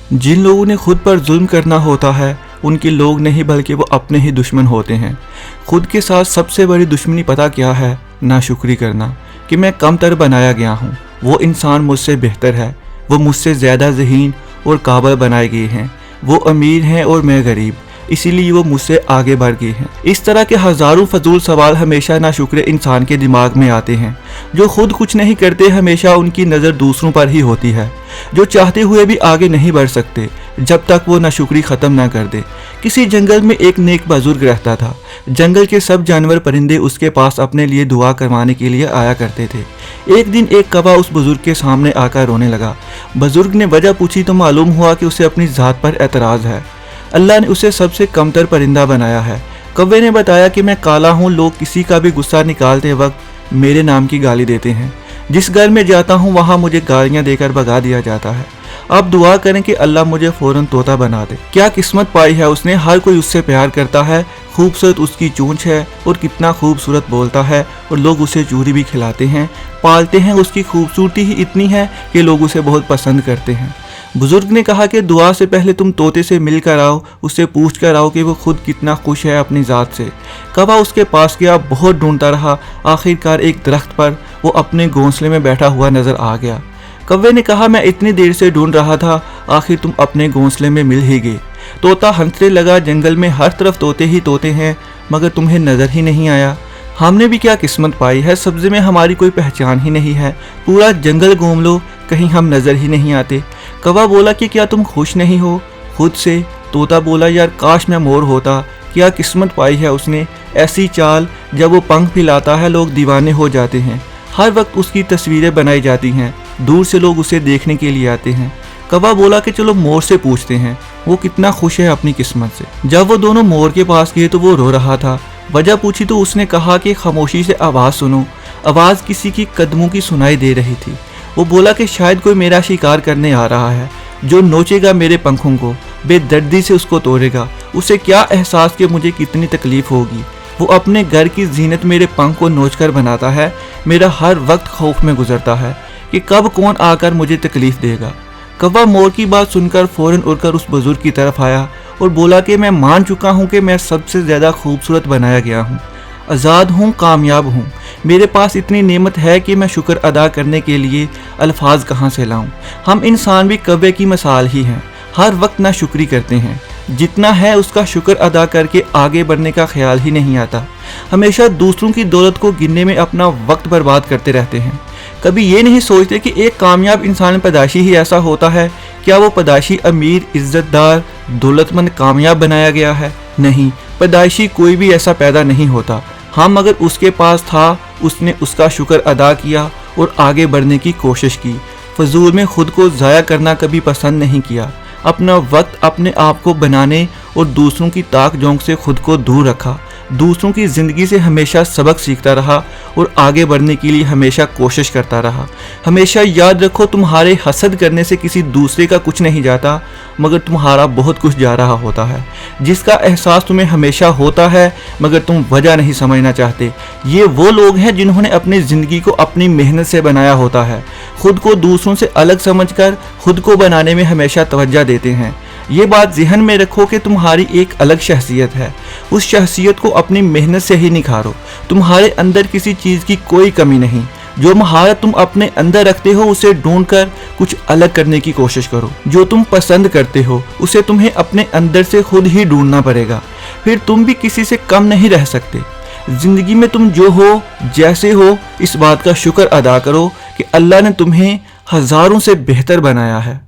जिन लोगों ने खुद पर जुल्म करना होता है उनके लोग नहीं बल्कि वो अपने ही दुश्मन होते हैं। खुद के साथ सबसे बड़ी दुश्मनी पता क्या है? नाशुक्री करना, कि मैं कमतर बनाया गया हूँ, वो इंसान मुझसे बेहतर है, वो मुझसे ज़्यादा ज़हीन और काबिल बनाए गए हैं, वो अमीर हैं और मैं गरीब, इसीलिए वो मुझसे आगे बढ़ गए हैं। इस तरह के हज़ारों फजूल सवाल हमेशा नाशुक्र इंसान के दिमाग में आते हैं। जो खुद कुछ नहीं करते हमेशा उनकी नज़र दूसरों पर ही होती है, जो चाहते हुए भी आगे नहीं बढ़ सकते जब तक वो नाशुक्री ख़त्म ना कर दे। किसी जंगल में एक नेक बुजुर्ग रहता था। जंगल के सब जानवर परिंदे उसके पास अपने लिए दुआ करवाने के लिए आया करते थे। एक दिन एक कौवा उस बुजुर्ग के सामने आकर रोने लगा। बुजुर्ग ने वजह पूछी तो मालूम हुआ कि उसे अपनी ज़ात पर एतराज़ है। अल्लाह ने उसे सबसे कमतर परिंदा बनाया है। कौवे ने बताया कि मैं काला हूँ, लोग किसी का भी गुस्सा निकालते वक्त मेरे नाम की गाली देते हैं। जिस घर में जाता हूँ वहाँ मुझे गालियाँ देकर भगा दिया जाता है। आप दुआ करें कि अल्लाह मुझे फ़ौरन तोता बना दे। क्या किस्मत पाई है उसने, हर कोई उससे प्यार करता है, खूबसूरत उसकी चोंच है और कितना खूबसूरत बोलता है और लोग उसे चूरी भी खिलाते हैं, पालते हैं। उसकी खूबसूरती ही इतनी है कि लोग उसे बहुत पसंद करते हैं। बुजुर्ग ने कहा कि दुआ से पहले तुम तोते से मिल कर आओ, उससे पूछ कर आओ कि वो खुद कितना खुश है अपनी ज़ात से। कौवा उसके पास गया, बहुत ढूंढता रहा, आखिरकार एक दरख्त पर वो अपने घोंसले में बैठा हुआ नजर आ गया। कौवे ने कहा, मैं इतनी देर से ढूंढ रहा था, आखिर तुम अपने घोंसले में मिल ही गए। तोता हंसने लगा, जंगल में हर तरफ तोते ही तोते हैं मगर तुम्हें नज़र ही नहीं आया। हमने भी क्या किस्मत पाई है, सब्ज़ी में हमारी कोई पहचान ही नहीं है, पूरा जंगल घूम लो कहीं हम नज़र ही नहीं आते। कौवा बोला कि क्या तुम खुश नहीं हो खुद से? तोता बोला, यार काश मैं मोर होता। क्या किस्मत पाई है उसने, ऐसी चाल, जब वो पंख फैलाता है लोग दीवाने हो जाते हैं, हर वक्त उसकी तस्वीरें बनाई जाती हैं, दूर से लोग उसे देखने के लिए आते हैं। कौवा बोला कि चलो मोर से पूछते हैं, वो कितना खुश है अपनी किस्मत से। जब वो दोनों मोर के पास गए तो वो रो रहा था। वजह पूछी तो उसने कहा कि खामोशी से आवाज़ सुनो। आवाज़ किसी की कदमों की सुनाई दे रही थी। वो बोला कि शायद कोई मेरा शिकार करने आ रहा है, जो नोचेगा मेरे पंखों को, बेदर्दी से उसको तोड़ेगा। उसे क्या एहसास कि मुझे कितनी तकलीफ होगी। वो अपने घर की जीनत मेरे पंख को नोचकर बनाता है। मेरा हर वक्त खौफ में गुजरता है कि कब कौन आकर मुझे तकलीफ देगा। कौवा मोर की बात सुनकर फौरन उड़कर उस बुजुर्ग की तरफ आया और बोला कि मैं मान चुका हूँ कि मैं सबसे ज़्यादा खूबसूरत बनाया गया हूँ, आज़ाद हूँ, कामयाब हूँ। मेरे पास इतनी नेमत है कि मैं शुक्र अदा करने के लिए अल्फाज कहाँ से लाऊं। हम इंसान भी कौवे की मिसाल ही हैं, हर वक्त नाशुक्री करते हैं। जितना है उसका शुक्र अदा करके आगे बढ़ने का ख्याल ही नहीं आता। हमेशा दूसरों की दौलत को गिनने में अपना वक्त बर्बाद करते रहते हैं। कभी ये नहीं सोचते कि एक कामयाब इंसान पैदाशी ही ऐसा होता है। क्या वो पैदाशी अमीर, इज्जतदार, दौलतमंद, कामयाब बनाया गया है? नहीं, पैदाशी कोई भी ऐसा पैदा नहीं होता। हम अगर उसके पास था, उसने उसका शुक्र अदा किया और आगे बढ़ने की कोशिश की। फजूल में खुद को ज़ाया करना कभी पसंद नहीं किया। अपना वक्त अपने आप को बनाने और दूसरों की ताक झोंक से खुद को दूर रखा। दूसरों की ज़िंदगी से हमेशा सबक सीखता रहा और आगे बढ़ने के लिए हमेशा कोशिश करता रहा। हमेशा याद रखो, तुम्हारे हसद करने से किसी दूसरे का कुछ नहीं जाता मगर तुम्हारा बहुत कुछ जा रहा होता है, जिसका एहसास तुम्हें हमेशा होता है मगर तुम वजह नहीं समझना चाहते। ये वो लोग हैं जिन्होंने अपनी ज़िंदगी को अपनी मेहनत से बनाया होता है। खुद को दूसरों से अलग समझकर खुद को बनाने में हमेशा तवज्जो देते हैं। ये बात ज़हन में रखो कि तुम्हारी एक अलग शख्सियत है। उस शख्सियत को अपनी मेहनत से ही निखारो। तुम्हारे अंदर किसी चीज़ की कोई कमी नहीं। जो महारत तुम अपने अंदर रखते हो उसे ढूंढकर कुछ अलग करने की कोशिश करो। जो तुम पसंद करते हो उसे तुम्हें अपने अंदर से खुद ही ढूंढना पड़ेगा, फिर तुम भी किसी से कम नहीं रह सकते। ज़िंदगी में तुम जो हो, जैसे हो, इस बात का शुक्र अदा करो कि अल्लाह ने तुम्हें हज़ारों से बेहतर बनाया है।